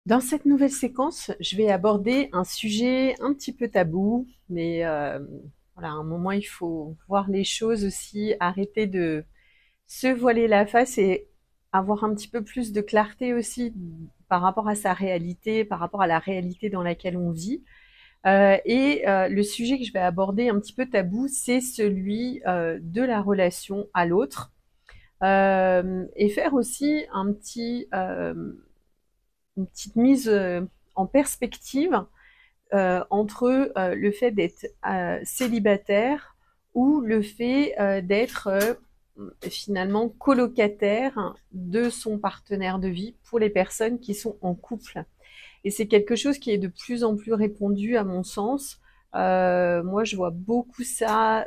Dans cette nouvelle séquence, je vais aborder un sujet un petit peu tabou, mais voilà, à un moment, il faut voir les choses aussi, arrêter de se voiler la face et avoir un petit peu plus de clarté aussi par rapport à sa réalité, par rapport à la réalité dans laquelle on vit. Le sujet que je vais aborder un petit peu tabou, c'est celui de la relation à l'autre. Et faire aussi une petite mise en perspective entre le fait d'être célibataire ou le fait d'être finalement colocataire de son partenaire de vie pour les personnes qui sont en couple. Et c'est quelque chose qui est de plus en plus répandu à mon sens. Moi, je vois beaucoup ça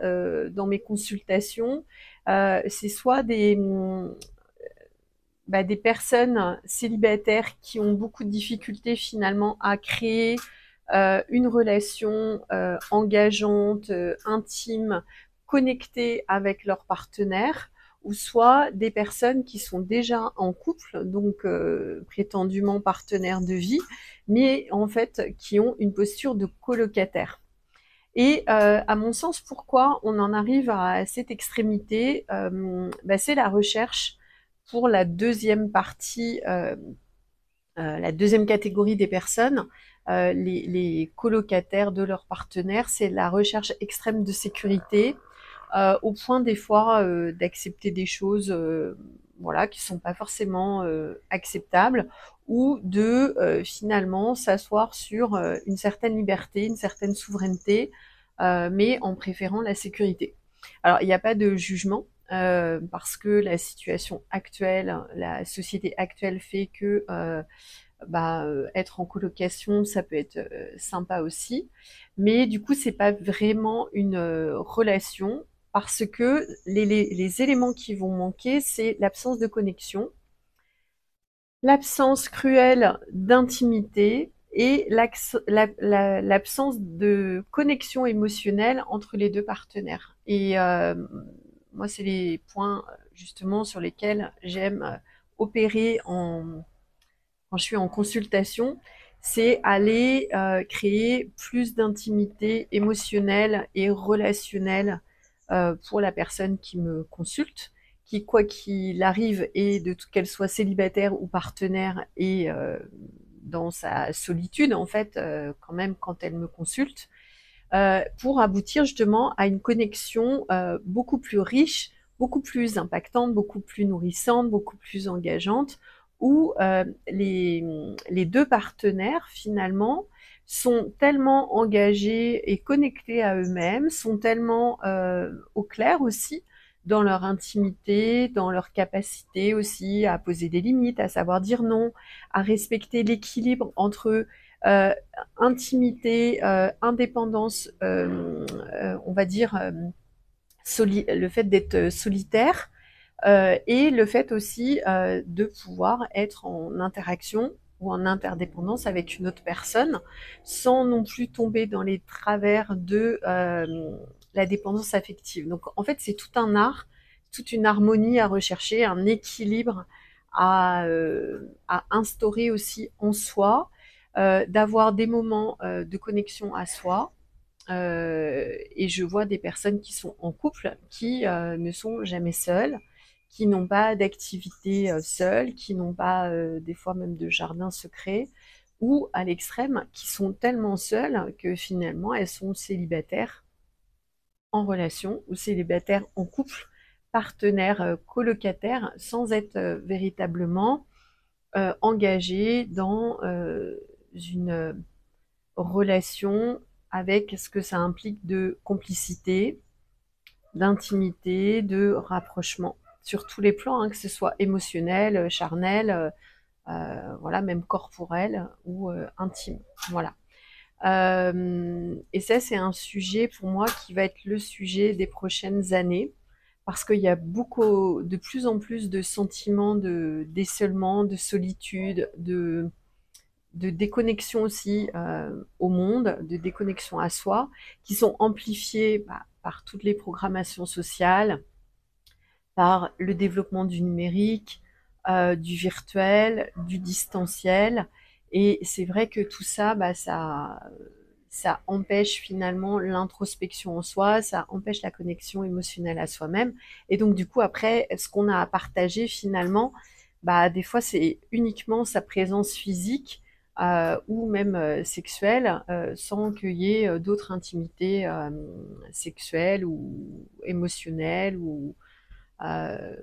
dans mes consultations. C'est soit des personnes célibataires qui ont beaucoup de difficultés finalement à créer une relation engageante, intime, connectée avec leur partenaire, ou soit des personnes qui sont déjà en couple, donc prétendument partenaires de vie, mais en fait qui ont une posture de colocataire. Et à mon sens, pourquoi on en arrive à cette extrémité, c'est la recherche pour la deuxième partie, la deuxième catégorie des personnes, les colocataires de leurs partenaires, c'est la recherche extrême de sécurité, au point des fois d'accepter des choses voilà, qui ne sont pas forcément acceptables, ou de finalement s'asseoir sur une certaine liberté, une certaine souveraineté, mais en préférant la sécurité. Alors, il n'y a pas de jugement, parce que la situation actuelle, la société actuelle fait que être en colocation, ça peut être sympa aussi. Mais du coup, c'est pas vraiment une relation parce que les éléments qui vont manquer, c'est l'absence de connexion, l'absence cruelle d'intimité et l'absence de connexion émotionnelle entre les deux partenaires. Et moi, c'est les points justement sur lesquels j'aime opérer quand je suis en consultation, c'est aller créer plus d'intimité émotionnelle et relationnelle pour la personne qui me consulte, qui, quoi qu'il arrive, et qu'elle soit célibataire ou partenaire, et dans sa solitude, en fait, quand même, quand elle me consulte, pour aboutir justement à une connexion beaucoup plus riche, beaucoup plus impactante, beaucoup plus nourrissante, beaucoup plus engageante, où les deux partenaires finalement sont tellement engagés et connectés à eux-mêmes, sont tellement au clair aussi dans leur intimité, dans leur capacité aussi à poser des limites, à savoir dire non, à respecter l'équilibre entre euh, intimité, indépendance, on va dire le fait d'être solitaire, et le fait aussi de pouvoir être en interaction ou en interdépendance avec une autre personne, sans non plus tomber dans les travers de la dépendance affective. Donc en fait, c'est tout un art, toute une harmonie à rechercher, un équilibre à instaurer aussi en soi, d'avoir des moments de connexion à soi. Et je vois des personnes qui sont en couple, qui ne sont jamais seules, qui n'ont pas d'activité seules, qui n'ont pas des fois même de jardin secret, ou à l'extrême, qui sont tellement seules que finalement elles sont célibataires en relation ou célibataires en couple, partenaires colocataires, sans être véritablement engagées dans une relation avec ce que ça implique de complicité, d'intimité, de rapprochement, sur tous les plans, hein, que ce soit émotionnel, charnel, voilà, même corporel ou intime. Voilà. Et ça, c'est un sujet pour moi qui va être le sujet des prochaines années, parce qu'il y a beaucoup, de plus en plus de sentiments de d'isolement, de solitude, de déconnexion aussi au monde, de déconnexion à soi, qui sont amplifiées par toutes les programmations sociales, par le développement du numérique, du virtuel, du distanciel, Et c'est vrai que tout ça, ça empêche finalement l'introspection en soi, ça empêche la connexion émotionnelle à soi-même. Et donc du coup, après, ce qu'on a à partager finalement, des fois c'est uniquement sa présence physique ou même sexuelle, sans qu'il y ait d'autres intimités sexuelles ou émotionnelles ou euh,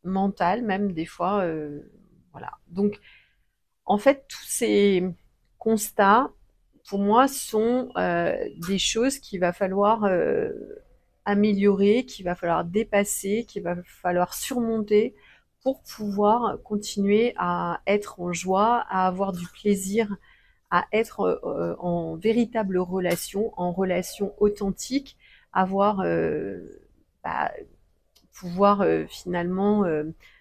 mentales même des fois. Voilà. Donc en fait, tous ces constats, pour moi, sont des choses qu'il va falloir améliorer, qu'il va falloir dépasser, qu'il va falloir surmonter pour pouvoir continuer à être en joie, à avoir du plaisir, à être en véritable relation, en relation authentique, avoir bah, pouvoir finalement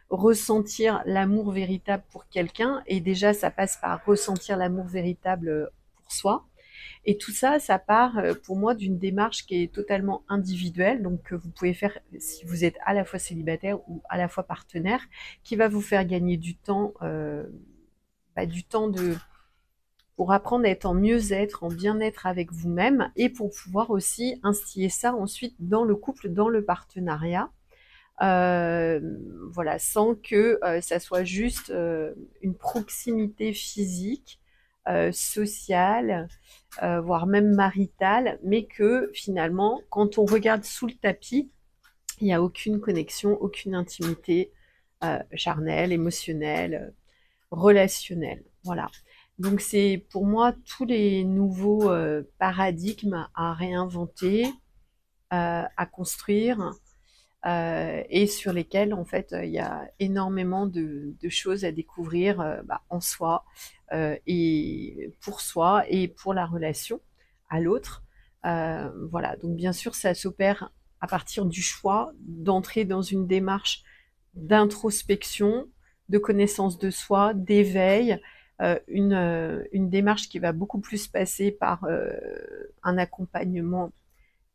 ressentir l'amour véritable pour quelqu'un. Et déjà, ça passe par ressentir l'amour véritable pour soi. Et tout ça, ça part pour moi d'une démarche qui est totalement individuelle, donc que vous pouvez faire si vous êtes à la fois célibataire ou à la fois partenaire, qui va vous faire gagner du temps pour apprendre à être en mieux-être, en bien-être avec vous-même, et pour pouvoir aussi instiller ça ensuite dans le couple, dans le partenariat. Euh, voilà, sans que ça soit juste une proximité physique, sociale, voire même maritale, mais que finalement, quand on regarde sous le tapis, il n'y a aucune connexion, aucune intimité charnelle, émotionnelle, relationnelle. Voilà. Donc c'est pour moi tous les nouveaux paradigmes à réinventer, à construire, et sur lesquels en fait il y a énormément de choses à découvrir en soi et pour soi et pour la relation à l'autre. Voilà, donc bien sûr ça s'opère à partir du choix d'entrer dans une démarche d'introspection, de connaissance de soi, d'éveil, une démarche qui va beaucoup plus passer par un accompagnement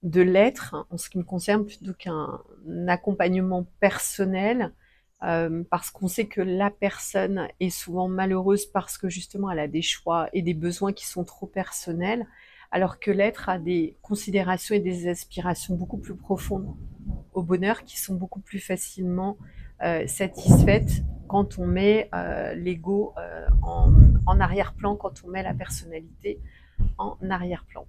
de l'être, en ce qui me concerne, plutôt qu'un accompagnement personnel, parce qu'on sait que la personne est souvent malheureuse parce que justement elle a des choix et des besoins qui sont trop personnels, alors que l'être a des considérations et des aspirations beaucoup plus profondes au bonheur qui sont beaucoup plus facilement satisfaites quand on met l'ego en arrière-plan, quand on met la personnalité en arrière-plan.